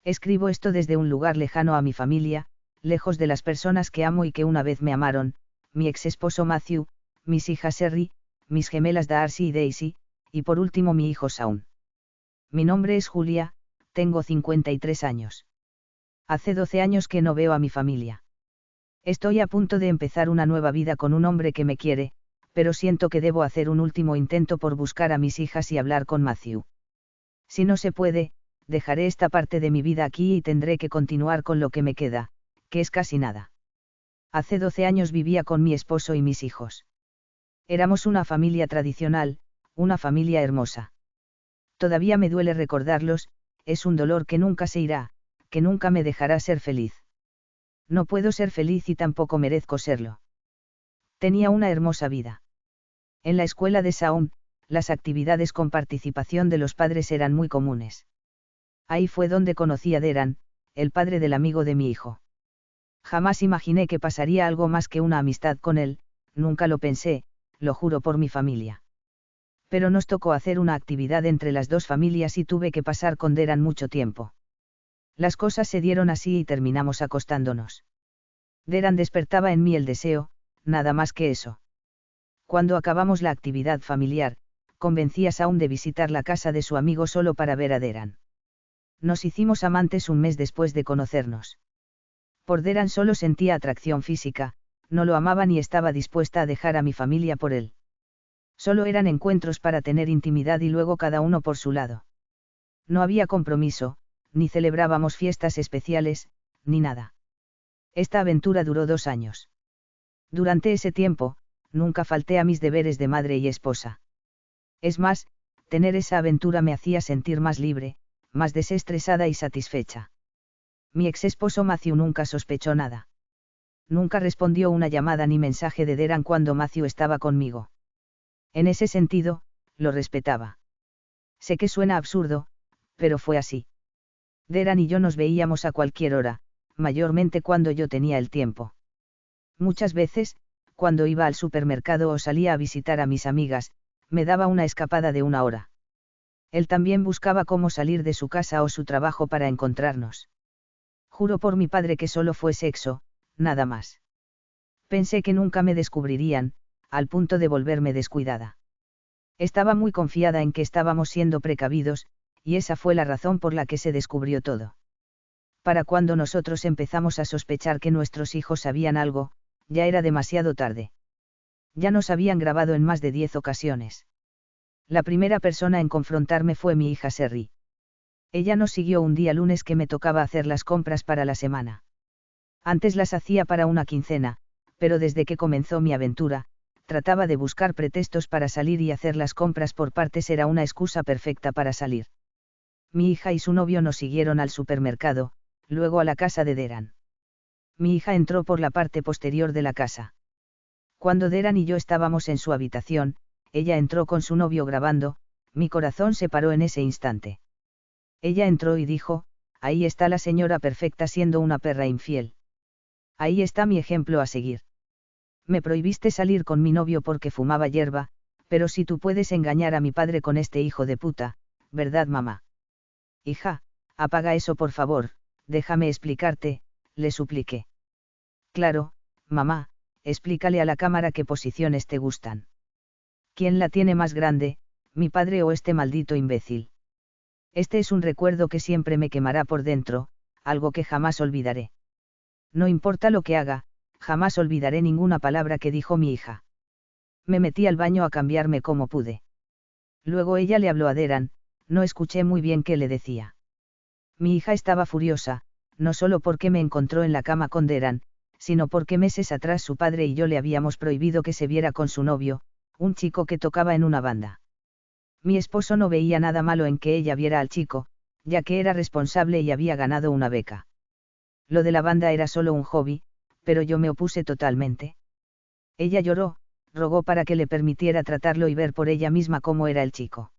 Escribo esto desde un lugar lejano a mi familia, lejos de las personas que amo y que una vez me amaron, mi ex esposo Matthew, mis hijas Sherry, mis gemelas Darcy y Daisy, y por último mi hijo Shaun. Mi nombre es Julia, tengo 53 años. Hace 12 años que no veo a mi familia. Estoy a punto de empezar una nueva vida con un hombre que me quiere, pero siento que debo hacer un último intento por buscar a mis hijas y hablar con Matthew. Si no se puede, dejaré esta parte de mi vida aquí y tendré que continuar con lo que me queda, que es casi nada. Hace 12 años vivía con mi esposo y mis hijos. Éramos una familia tradicional, una familia hermosa. Todavía me duele recordarlos, es un dolor que nunca se irá, que nunca me dejará ser feliz. No puedo ser feliz y tampoco merezco serlo. Tenía una hermosa vida. En la escuela de Shaun, las actividades con participación de los padres eran muy comunes. Ahí fue donde conocí a Deran, el padre del amigo de mi hijo. Jamás imaginé que pasaría algo más que una amistad con él, nunca lo pensé, lo juro por mi familia. Pero nos tocó hacer una actividad entre las dos familias y tuve que pasar con Deran mucho tiempo. Las cosas se dieron así y terminamos acostándonos. Deran despertaba en mí el deseo, nada más que eso. Cuando acabamos la actividad familiar, convencí a Shaun de visitar la casa de su amigo solo para ver a Deran. Nos hicimos amantes un mes después de conocernos. Por Deran solo sentía atracción física, no lo amaba ni estaba dispuesta a dejar a mi familia por él. Solo eran encuentros para tener intimidad y luego cada uno por su lado. No había compromiso, ni celebrábamos fiestas especiales, ni nada. Esta aventura duró 2 años. Durante ese tiempo, nunca falté a mis deberes de madre y esposa. Es más, tener esa aventura me hacía sentir más libre, más desestresada y satisfecha. Mi ex esposo Matthew nunca sospechó nada. Nunca respondió una llamada ni mensaje de Deran cuando Matthew estaba conmigo. En ese sentido, lo respetaba. Sé que suena absurdo, pero fue así. Deran y yo nos veíamos a cualquier hora, mayormente cuando yo tenía el tiempo. Muchas veces, cuando iba al supermercado o salía a visitar a mis amigas, me daba una escapada de 1 hora. Él también buscaba cómo salir de su casa o su trabajo para encontrarnos. Juro por mi padre que solo fue sexo, nada más. Pensé que nunca me descubrirían, al punto de volverme descuidada. Estaba muy confiada en que estábamos siendo precavidos, y esa fue la razón por la que se descubrió todo. Para cuando nosotros empezamos a sospechar que nuestros hijos sabían algo, ya era demasiado tarde. Ya nos habían grabado en más de 10 ocasiones. La primera persona en confrontarme fue mi hija Sherry. Ella nos siguió un día lunes que me tocaba hacer las compras para la semana. Antes las hacía para una quincena, pero desde que comenzó mi aventura, trataba de buscar pretextos para salir y hacer las compras por partes era una excusa perfecta para salir. Mi hija y su novio nos siguieron al supermercado, luego a la casa de Deran. Mi hija entró por la parte posterior de la casa. Cuando Deran y yo estábamos en su habitación, ella entró con su novio grabando, mi corazón se paró en ese instante. Ella entró y dijo, ahí está la señora perfecta siendo una perra infiel. Ahí está mi ejemplo a seguir. Me prohibiste salir con mi novio porque fumaba hierba, pero si tú puedes engañar a mi padre con este hijo de puta, ¿verdad mamá? Hija, apaga eso por favor, déjame explicarte, le supliqué. Claro, mamá, explícale a la cámara qué posiciones te gustan. ¿Quién la tiene más grande, mi padre o este maldito imbécil? Este es un recuerdo que siempre me quemará por dentro, algo que jamás olvidaré. No importa lo que haga, jamás olvidaré ninguna palabra que dijo mi hija. Me metí al baño a cambiarme como pude. Luego ella le habló a Deran, no escuché muy bien qué le decía. Mi hija estaba furiosa, no solo porque me encontró en la cama con Deran, sino porque meses atrás su padre y yo le habíamos prohibido que se viera con su novio, un chico que tocaba en una banda. Mi esposo no veía nada malo en que ella viera al chico, ya que era responsable y había ganado una beca. Lo de la banda era solo un hobby, pero yo me opuse totalmente. Ella lloró, rogó para que le permitiera tratarlo y ver por ella misma cómo era el chico.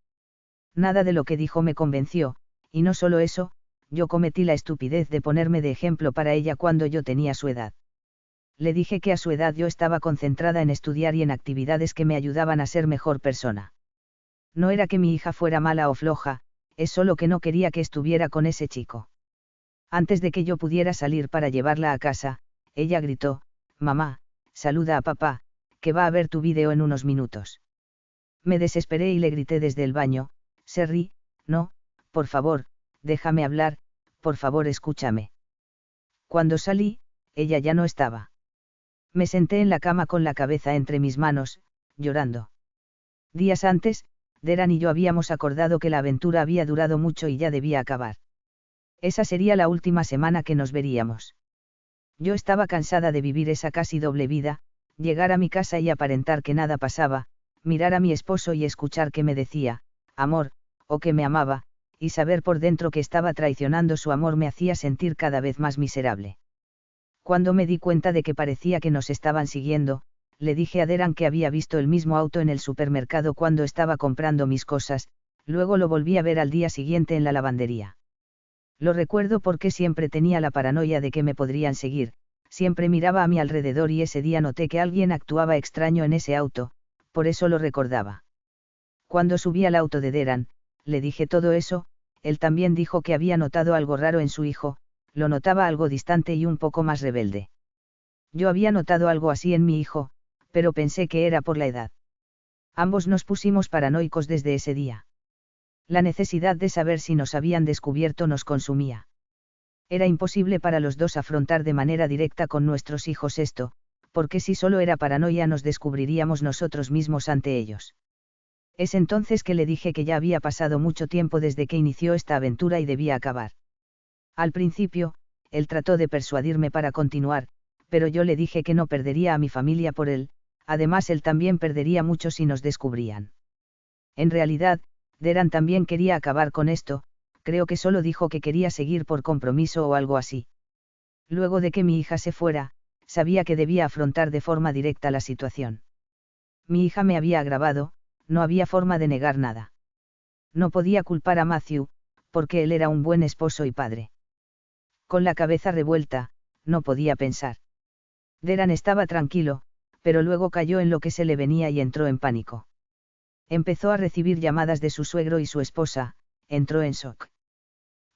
Nada de lo que dijo me convenció, y no solo eso, yo cometí la estupidez de ponerme de ejemplo para ella cuando yo tenía su edad. Le dije que a su edad yo estaba concentrada en estudiar y en actividades que me ayudaban a ser mejor persona. No era que mi hija fuera mala o floja, es solo que no quería que estuviera con ese chico. Antes de que yo pudiera salir para llevarla a casa, ella gritó: «Mamá, saluda a papá, que va a ver tu vídeo en unos minutos». Me desesperé y le grité desde el baño: «Sherry, no, por favor, déjame hablar, por favor escúchame». Cuando salí, ella ya no estaba. Me senté en la cama con la cabeza entre mis manos, llorando. Días antes, Deran y yo habíamos acordado que la aventura había durado mucho y ya debía acabar. Esa sería la última semana que nos veríamos. Yo estaba cansada de vivir esa casi doble vida, llegar a mi casa y aparentar que nada pasaba, mirar a mi esposo y escuchar que me decía, amor, o que me amaba, y saber por dentro que estaba traicionando su amor me hacía sentir cada vez más miserable. Cuando me di cuenta de que parecía que nos estaban siguiendo, le dije a Deran que había visto el mismo auto en el supermercado cuando estaba comprando mis cosas, luego lo volví a ver al día siguiente en la lavandería. Lo recuerdo porque siempre tenía la paranoia de que me podrían seguir, siempre miraba a mi alrededor y ese día noté que alguien actuaba extraño en ese auto, por eso lo recordaba. Cuando subí al auto de Deran, le dije todo eso, él también dijo que había notado algo raro en su hijo, lo notaba algo distante y un poco más rebelde. Yo había notado algo así en mi hijo, pero pensé que era por la edad. Ambos nos pusimos paranoicos desde ese día. La necesidad de saber si nos habían descubierto nos consumía. Era imposible para los dos afrontar de manera directa con nuestros hijos esto, porque si solo era paranoia nos descubriríamos nosotros mismos ante ellos. Es entonces que le dije que ya había pasado mucho tiempo desde que inició esta aventura y debía acabar. Al principio, él trató de persuadirme para continuar, pero yo le dije que no perdería a mi familia por él, además él también perdería mucho si nos descubrían. En realidad, Deran también quería acabar con esto, creo que solo dijo que quería seguir por compromiso o algo así. Luego de que mi hija se fuera, sabía que debía afrontar de forma directa la situación. Mi hija me había agravado, no había forma de negar nada. No podía culpar a Matthew, porque él era un buen esposo y padre. Con la cabeza revuelta, no podía pensar. Deran estaba tranquilo, pero luego cayó en lo que se le venía y entró en pánico. Empezó a recibir llamadas de su suegro y su esposa, entró en shock.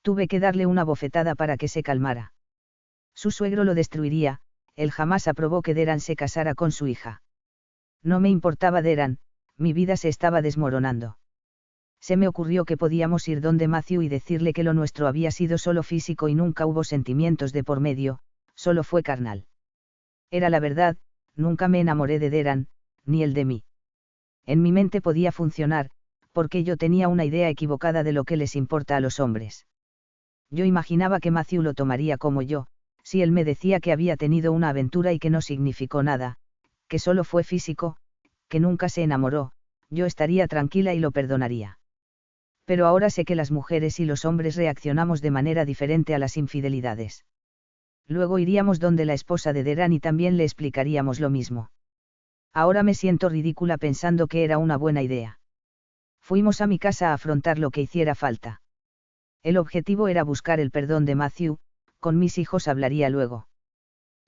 Tuve que darle una bofetada para que se calmara. Su suegro lo destruiría, él jamás aprobó que Deran se casara con su hija. No me importaba Deran, mi vida se estaba desmoronando. Se me ocurrió que podíamos ir donde Matthew y decirle que lo nuestro había sido solo físico y nunca hubo sentimientos de por medio, solo fue carnal. Era la verdad, nunca me enamoré de Deran, ni él de mí. En mi mente podía funcionar, porque yo tenía una idea equivocada de lo que les importa a los hombres. Yo imaginaba que Matthew lo tomaría como yo, si él me decía que había tenido una aventura y que no significó nada, que solo fue físico, que nunca se enamoró, yo estaría tranquila y lo perdonaría. Pero ahora sé que las mujeres y los hombres reaccionamos de manera diferente a las infidelidades. Luego iríamos donde la esposa de Deran y también le explicaríamos lo mismo. Ahora me siento ridícula pensando que era una buena idea. Fuimos a mi casa a afrontar lo que hiciera falta. El objetivo era buscar el perdón de Matthew, con mis hijos hablaría luego.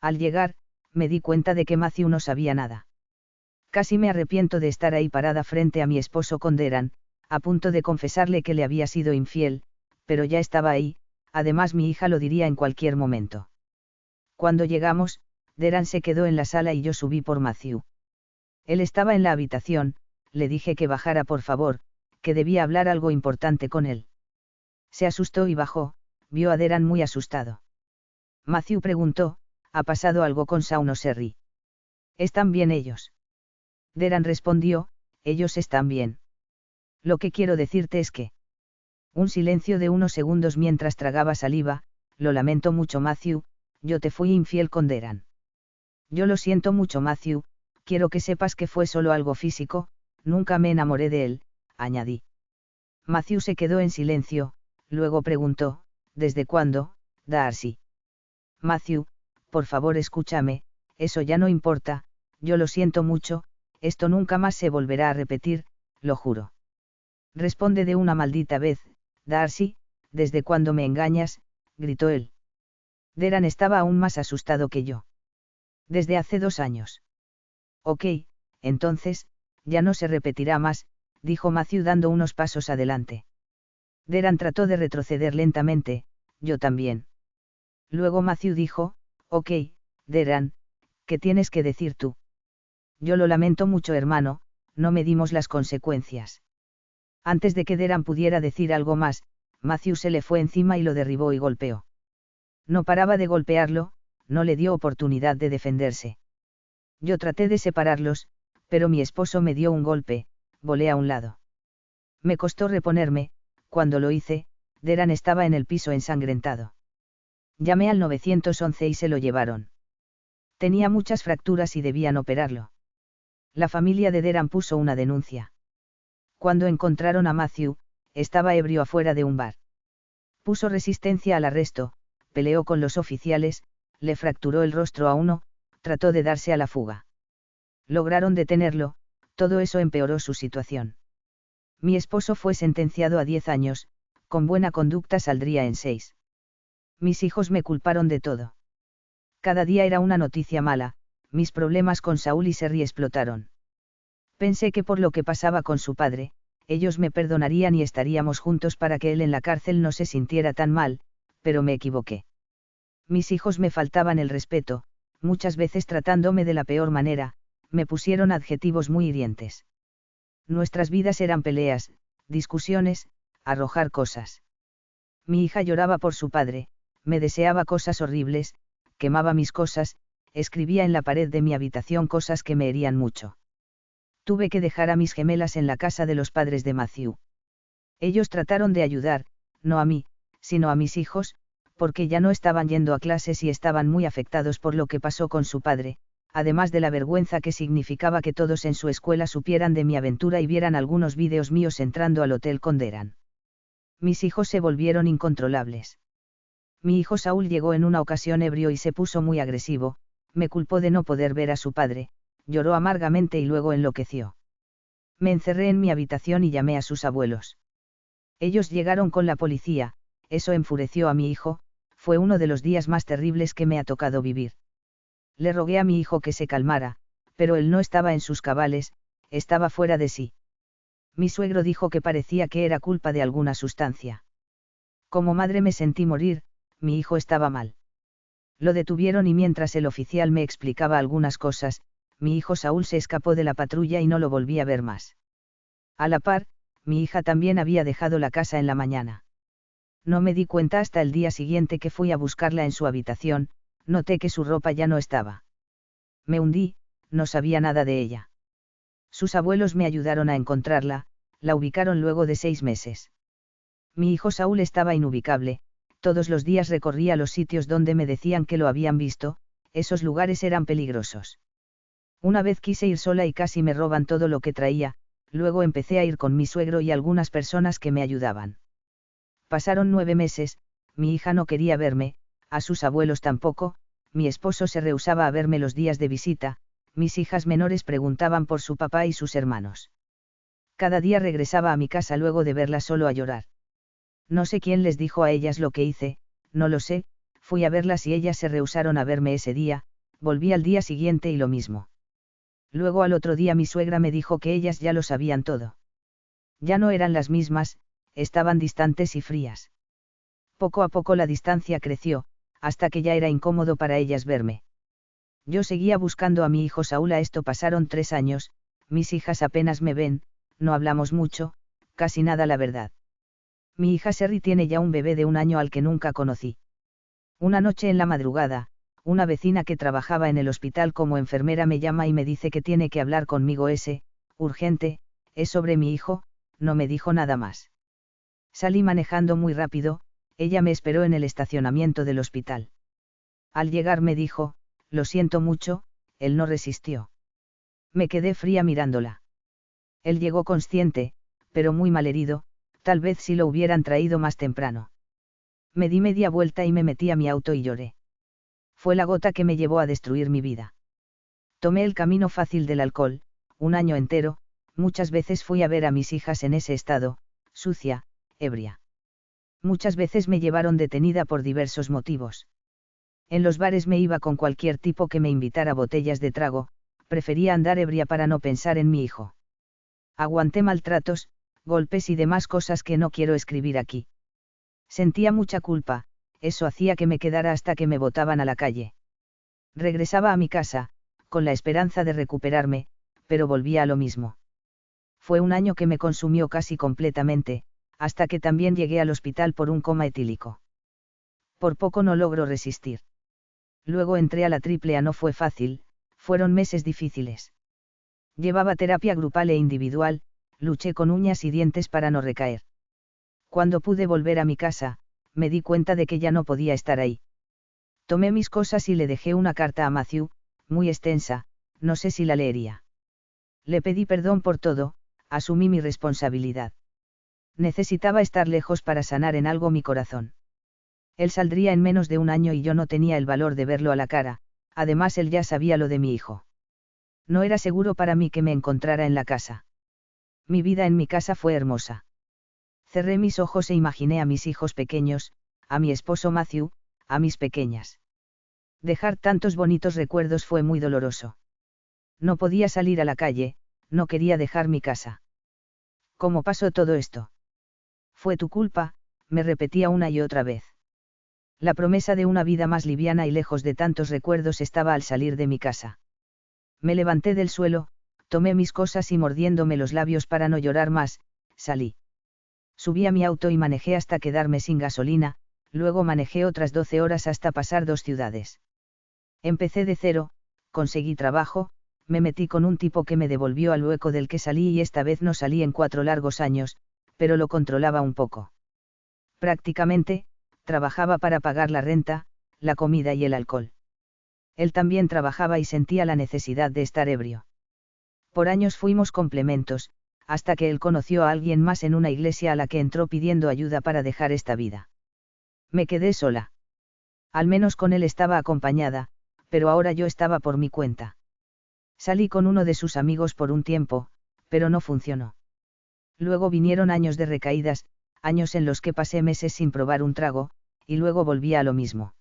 Al llegar, me di cuenta de que Matthew no sabía nada. Casi me arrepiento de estar ahí parada frente a mi esposo con Deran, a punto de confesarle que le había sido infiel, pero ya estaba ahí, además mi hija lo diría en cualquier momento. Cuando llegamos, Deran se quedó en la sala y yo subí por Matthew. Él estaba en la habitación, le dije que bajara por favor, que debía hablar algo importante con él. Se asustó y bajó, vio a Deran muy asustado. Matthew preguntó, ¿ha pasado algo con Shaun o Sherry? ¿Están bien ellos? Deran respondió, ellos están bien. Lo que quiero decirte es que... Un silencio de unos segundos mientras tragaba saliva, lo lamento mucho Matthew, yo te fui infiel con Deran. Yo lo siento mucho Matthew, quiero que sepas que fue solo algo físico, nunca me enamoré de él, añadí. Matthew se quedó en silencio, luego preguntó, ¿desde cuándo, Darcy? Matthew, por favor escúchame, eso ya no importa, yo lo siento mucho, esto nunca más se volverá a repetir, lo juro. Responde de una maldita vez, Darcy, ¿desde cuándo me engañas?, gritó él. Deran estaba aún más asustado que yo. Desde hace 2 años. Ok, entonces, ya no se repetirá más, dijo Matthew dando unos pasos adelante. Deran trató de retroceder lentamente, yo también. Luego Matthew dijo, ok, Deran, ¿qué tienes que decir tú? Yo lo lamento mucho, hermano, no medimos las consecuencias. Antes de que Deran pudiera decir algo más, Matthew se le fue encima y lo derribó y golpeó. No paraba de golpearlo, no le dio oportunidad de defenderse. Yo traté de separarlos, pero mi esposo me dio un golpe, volé a un lado. Me costó reponerme, cuando lo hice, Deran estaba en el piso ensangrentado. Llamé al 911 y se lo llevaron. Tenía muchas fracturas y debían operarlo. La familia de Deran puso una denuncia. Cuando encontraron a Matthew, estaba ebrio afuera de un bar. Puso resistencia al arresto, peleó con los oficiales, le fracturó el rostro a uno, trató de darse a la fuga. Lograron detenerlo, todo eso empeoró su situación. Mi esposo fue sentenciado a 10 años, con buena conducta saldría en 6. Mis hijos me culparon de todo. Cada día era una noticia mala, mis problemas con Saúl y Sherry explotaron. Pensé que por lo que pasaba con su padre, ellos me perdonarían y estaríamos juntos para que él en la cárcel no se sintiera tan mal, pero me equivoqué. Mis hijos me faltaban el respeto, muchas veces tratándome de la peor manera, me pusieron adjetivos muy hirientes. Nuestras vidas eran peleas, discusiones, arrojar cosas. Mi hija lloraba por su padre, me deseaba cosas horribles, quemaba mis cosas, escribía en la pared de mi habitación cosas que me herían mucho. Tuve que dejar a mis gemelas en la casa de los padres de Matthew. Ellos trataron de ayudar, no a mí, sino a mis hijos, porque ya no estaban yendo a clases y estaban muy afectados por lo que pasó con su padre, además de la vergüenza que significaba que todos en su escuela supieran de mi aventura y vieran algunos vídeos míos entrando al hotel con Deran. Mis hijos se volvieron incontrolables. Mi hijo Saúl llegó en una ocasión ebrio y se puso muy agresivo, me culpó de no poder ver a su padre, lloró amargamente y luego enloqueció. Me encerré en mi habitación y llamé a sus abuelos. Ellos llegaron con la policía, eso enfureció a mi hijo, fue uno de los días más terribles que me ha tocado vivir. Le rogué a mi hijo que se calmara, pero él no estaba en sus cabales, estaba fuera de sí. Mi suegro dijo que parecía que era culpa de alguna sustancia. Como madre me sentí morir, mi hijo estaba mal. Lo detuvieron y mientras el oficial me explicaba algunas cosas, mi hijo Saúl se escapó de la patrulla y no lo volví a ver más. A la par, mi hija también había dejado la casa en la mañana. No me di cuenta hasta el día siguiente que fui a buscarla en su habitación, noté que su ropa ya no estaba. Me hundí, no sabía nada de ella. Sus abuelos me ayudaron a encontrarla, la ubicaron luego de 6 meses. Mi hijo Saúl estaba inubicable, todos los días recorría los sitios donde me decían que lo habían visto, esos lugares eran peligrosos. Una vez quise ir sola y casi me roban todo lo que traía, luego empecé a ir con mi suegro y algunas personas que me ayudaban. Pasaron 9 meses, mi hija no quería verme, a sus abuelos tampoco, mi esposo se rehusaba a verme los días de visita, mis hijas menores preguntaban por su papá y sus hermanos. Cada día regresaba a mi casa luego de verla solo a llorar. No sé quién les dijo a ellas lo que hice, no lo sé, fui a verlas y ellas se rehusaron a verme ese día, volví al día siguiente y lo mismo. Luego al otro día mi suegra me dijo que ellas ya lo sabían todo. Ya no eran las mismas, estaban distantes y frías. Poco a poco la distancia creció, hasta que ya era incómodo para ellas verme. Yo seguía buscando a mi hijo Saúl. A esto pasaron 3 años, mis hijas apenas me ven, no hablamos mucho, casi nada la verdad. Mi hija Sherry tiene ya un bebé de 1 año al que nunca conocí. Una noche en la madrugada, una vecina que trabajaba en el hospital como enfermera me llama y me dice que tiene que hablar conmigo urgente, es sobre mi hijo, no me dijo nada más. Salí manejando muy rápido, ella me esperó en el estacionamiento del hospital. Al llegar me dijo, lo siento mucho, él no resistió. Me quedé fría mirándola. Él llegó consciente, pero muy malherido, tal vez si lo hubieran traído más temprano. Me di media vuelta y me metí a mi auto y lloré. Fue la gota que me llevó a destruir mi vida. Tomé el camino fácil del alcohol, 1 año entero, muchas veces fui a ver a mis hijas en ese estado, sucia, ebria. Muchas veces me llevaron detenida por diversos motivos. En los bares me iba con cualquier tipo que me invitara botellas de trago, prefería andar ebria para no pensar en mi hijo. Aguanté maltratos, golpes y demás cosas que no quiero escribir aquí. Sentía mucha culpa, eso hacía que me quedara hasta que me botaban a la calle. Regresaba a mi casa, con la esperanza de recuperarme, pero volvía a lo mismo. Fue un año que me consumió casi completamente, hasta que también llegué al hospital por un coma etílico. Por poco no logro resistir. Luego entré a la AAA, no fue fácil, fueron meses difíciles. Llevaba terapia grupal e individual, luché con uñas y dientes para no recaer. Cuando pude volver a mi casa, me di cuenta de que ya no podía estar ahí. Tomé mis cosas y le dejé una carta a Matthew, muy extensa, no sé si la leería. Le pedí perdón por todo, asumí mi responsabilidad. Necesitaba estar lejos para sanar en algo mi corazón. Él saldría en menos de un año y yo no tenía el valor de verlo a la cara, además él ya sabía lo de mi hijo. No era seguro para mí que me encontrara en la casa. Mi vida en mi casa fue hermosa. Cerré mis ojos e imaginé a mis hijos pequeños, a mi esposo Matthew, a mis pequeñas. Dejar tantos bonitos recuerdos fue muy doloroso. No podía salir a la calle, no quería dejar mi casa. ¿Cómo pasó todo esto? Fue tu culpa, me repetía una y otra vez. La promesa de una vida más liviana y lejos de tantos recuerdos estaba al salir de mi casa. Me levanté del suelo, tomé mis cosas y mordiéndome los labios para no llorar más, salí. Subí a mi auto y manejé hasta quedarme sin gasolina, luego manejé otras 12 horas hasta pasar 2 ciudades. Empecé de cero, conseguí trabajo, me metí con un tipo que me devolvió al hueco del que salí y esta vez no salí en 4 largos años, pero lo controlaba un poco. Prácticamente, trabajaba para pagar la renta, la comida y el alcohol. Él también trabajaba y sentía la necesidad de estar ebrio. Por años fuimos complementos, hasta que él conoció a alguien más en una iglesia a la que entró pidiendo ayuda para dejar esta vida. Me quedé sola. Al menos con él estaba acompañada, pero ahora yo estaba por mi cuenta. Salí con uno de sus amigos por un tiempo, pero no funcionó. Luego vinieron años de recaídas, años en los que pasé meses sin probar un trago, y luego volvía a lo mismo.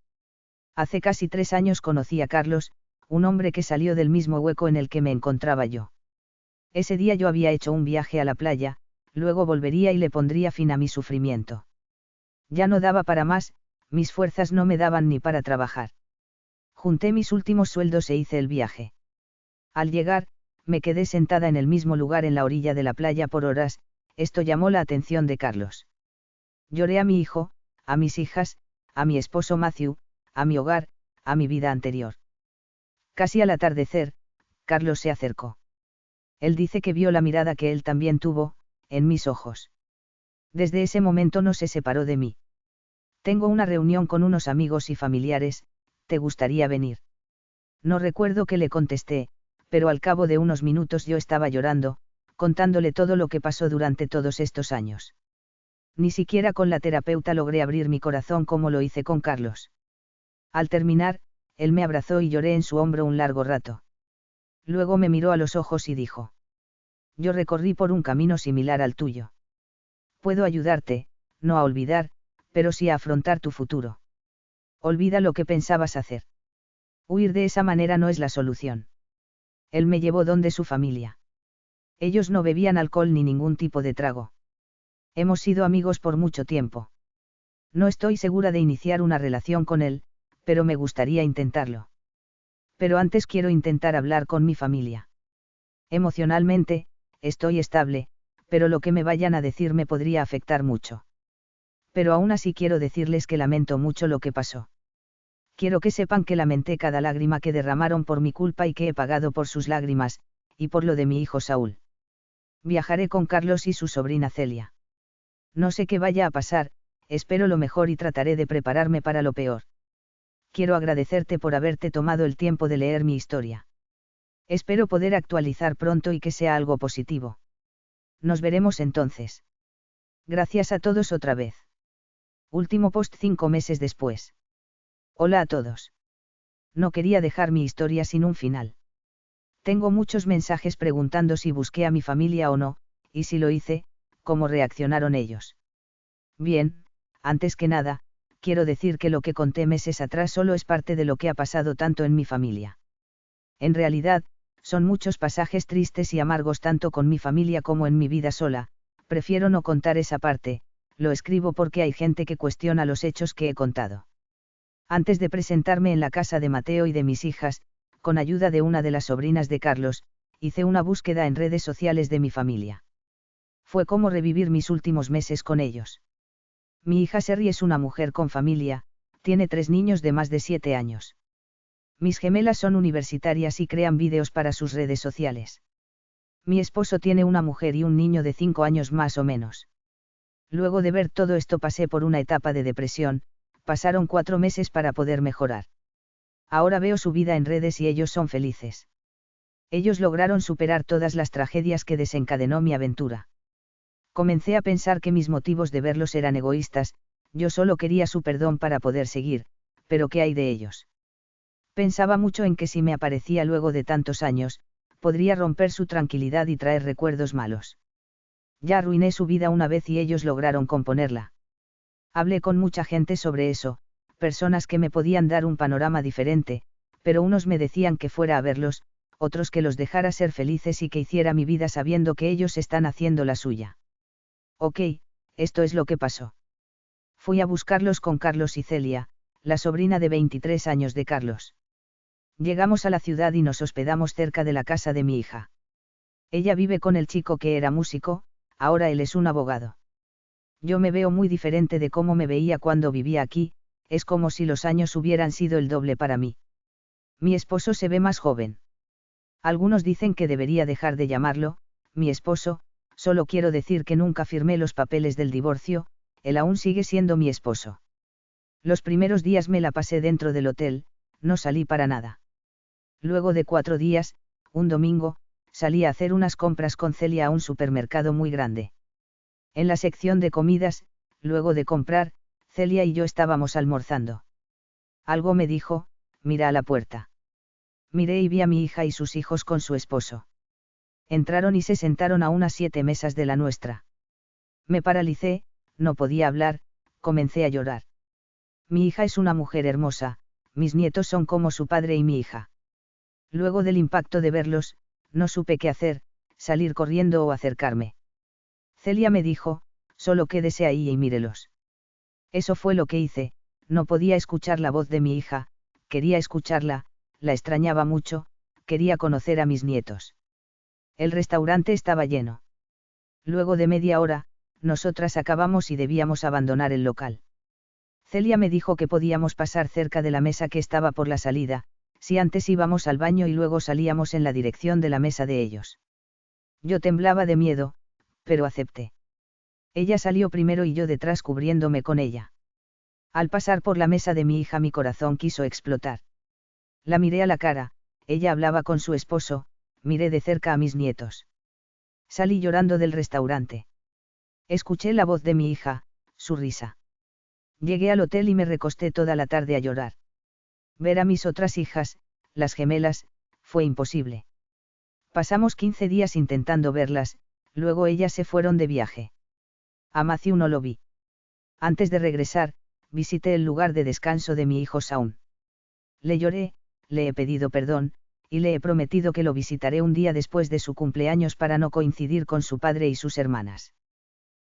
Hace casi 3 años conocí a Carlos, un hombre que salió del mismo hueco en el que me encontraba yo. Ese día yo había hecho un viaje a la playa, luego volvería y le pondría fin a mi sufrimiento. Ya no daba para más, mis fuerzas no me daban ni para trabajar. Junté mis últimos sueldos e hice el viaje. Al llegar, me quedé sentada en el mismo lugar en la orilla de la playa por horas, esto llamó la atención de Carlos. Lloré a mi hijo, a mis hijas, a mi esposo Matthew, a mi hogar, a mi vida anterior. Casi al atardecer, Carlos se acercó. Él dice que vio la mirada que él también tuvo, en mis ojos. Desde ese momento no se separó de mí. Tengo una reunión con unos amigos y familiares, ¿te gustaría venir? No recuerdo qué le contesté, pero al cabo de unos minutos yo estaba llorando, contándole todo lo que pasó durante todos estos años. Ni siquiera con la terapeuta logré abrir mi corazón como lo hice con Carlos. Al terminar, él me abrazó y lloré en su hombro un largo rato. Luego me miró a los ojos y dijo: yo recorrí por un camino similar al tuyo. Puedo ayudarte, no a olvidar, pero sí a afrontar tu futuro. Olvida lo que pensabas hacer. Huir de esa manera no es la solución. Él me llevó donde su familia. Ellos no bebían alcohol ni ningún tipo de trago. Hemos sido amigos por mucho tiempo. No estoy segura de iniciar una relación con él, pero me gustaría intentarlo. Pero antes quiero intentar hablar con mi familia. Emocionalmente, estoy estable, pero lo que me vayan a decir me podría afectar mucho. Pero aún así quiero decirles que lamento mucho lo que pasó. Quiero que sepan que lamenté cada lágrima que derramaron por mi culpa y que he pagado por sus lágrimas, y por lo de mi hijo Saúl. Viajaré con Carlos y su sobrina Celia. No sé qué vaya a pasar, espero lo mejor y trataré de prepararme para lo peor. Quiero agradecerte por haberte tomado el tiempo de leer mi historia. Espero poder actualizar pronto y que sea algo positivo. Nos veremos entonces. Gracias a todos otra vez. Último post 5 meses después. Hola a todos. No quería dejar mi historia sin un final. Tengo muchos mensajes preguntando si busqué a mi familia o no, y si lo hice, cómo reaccionaron ellos. Bien, antes que nada, quiero decir que lo que conté meses atrás solo es parte de lo que ha pasado tanto en mi familia. En realidad, son muchos pasajes tristes y amargos tanto con mi familia como en mi vida sola, prefiero no contar esa parte, lo escribo porque hay gente que cuestiona los hechos que he contado. Antes de presentarme en la casa de Mateo y de mis hijas, con ayuda de una de las sobrinas de Carlos, hice una búsqueda en redes sociales de mi familia. Fue como revivir mis últimos meses con ellos. Mi hija Sherry es una mujer con familia, tiene 3 niños de más de 7 años. Mis gemelas son universitarias y crean vídeos para sus redes sociales. Mi esposo tiene una mujer y un niño de 5 años más o menos. Luego de ver todo esto pasé por una etapa de depresión, pasaron 4 meses para poder mejorar. Ahora veo su vida en redes y ellos son felices. Ellos lograron superar todas las tragedias que desencadenó mi aventura. Comencé a pensar que mis motivos de verlos eran egoístas, yo solo quería su perdón para poder seguir, pero ¿qué hay de ellos? Pensaba mucho en que si me aparecía luego de tantos años, podría romper su tranquilidad y traer recuerdos malos. Ya arruiné su vida una vez y ellos lograron componerla. Hablé con mucha gente sobre eso, personas que me podían dar un panorama diferente, pero unos me decían que fuera a verlos, otros que los dejara ser felices y que hiciera mi vida sabiendo que ellos están haciendo la suya. Ok, esto es lo que pasó. Fui a buscarlos con Carlos y Celia, la sobrina de 23 años de Carlos. Llegamos a la ciudad y nos hospedamos cerca de la casa de mi hija. Ella vive con el chico que era músico, ahora él es un abogado. Yo me veo muy diferente de cómo me veía cuando vivía aquí, es como si los años hubieran sido el doble para mí. Mi esposo se ve más joven. Algunos dicen que debería dejar de llamarlo, mi esposo, solo quiero decir que nunca firmé los papeles del divorcio, él aún sigue siendo mi esposo. Los primeros días me la pasé dentro del hotel, no salí para nada. Luego de 4 días, un domingo, salí a hacer unas compras con Celia a un supermercado muy grande. En la sección de comidas, luego de comprar, Celia y yo estábamos almorzando. Algo me dijo, mira a la puerta. Miré y vi a mi hija y sus hijos con su esposo. Entraron y se sentaron a unas 7 mesas de la nuestra. Me paralicé, no podía hablar, comencé a llorar. Mi hija es una mujer hermosa, mis nietos son como su padre y mi hija. Luego del impacto de verlos, no supe qué hacer, salir corriendo o acercarme. Celia me dijo, solo quédese ahí y mírelos. Eso fue lo que hice, no podía escuchar la voz de mi hija, quería escucharla, la extrañaba mucho, quería conocer a mis nietos. El restaurante estaba lleno. Luego de media hora, nosotras acabamos y debíamos abandonar el local. Celia me dijo que podíamos pasar cerca de la mesa que estaba por la salida, si antes íbamos al baño y luego salíamos en la dirección de la mesa de ellos. Yo temblaba de miedo, pero acepté. Ella salió primero y yo detrás cubriéndome con ella. Al pasar por la mesa de mi hija mi corazón quiso explotar. La miré a la cara, ella hablaba con su esposo, miré de cerca a mis nietos. Salí llorando del restaurante. Escuché la voz de mi hija, su risa. Llegué al hotel y me recosté toda la tarde a llorar. Ver a mis otras hijas, las gemelas, fue imposible. Pasamos 15 días intentando verlas, luego ellas se fueron de viaje. A Matthew no lo vi. Antes de regresar, visité el lugar de descanso de mi hijo Shaun. Le lloré, le he pedido perdón, y le he prometido que lo visitaré un día después de su cumpleaños para no coincidir con su padre y sus hermanas.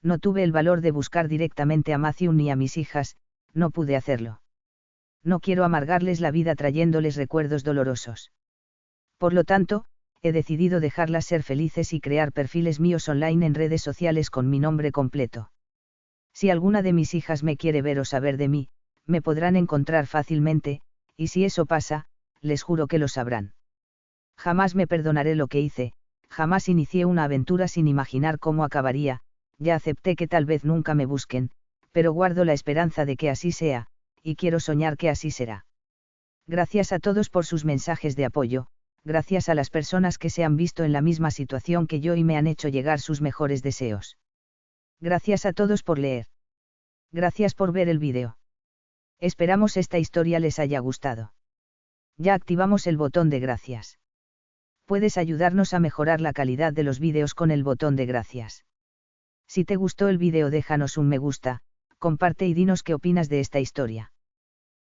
No tuve el valor de buscar directamente a Matthew ni a mis hijas, no pude hacerlo. No quiero amargarles la vida trayéndoles recuerdos dolorosos. Por lo tanto, he decidido dejarlas ser felices y crear perfiles míos online en redes sociales con mi nombre completo. Si alguna de mis hijas me quiere ver o saber de mí, me podrán encontrar fácilmente, y si eso pasa, les juro que lo sabrán. Jamás me perdonaré lo que hice, jamás inicié una aventura sin imaginar cómo acabaría, ya acepté que tal vez nunca me busquen, pero guardo la esperanza de que así sea, y quiero soñar que así será. Gracias a todos por sus mensajes de apoyo, gracias a las personas que se han visto en la misma situación que yo y me han hecho llegar sus mejores deseos. Gracias a todos por leer. Gracias por ver el vídeo. Esperamos esta historia les haya gustado. Ya activamos el botón de gracias. Puedes ayudarnos a mejorar la calidad de los vídeos con el botón de gracias. Si te gustó el vídeo déjanos un me gusta, comparte y dinos qué opinas de esta historia.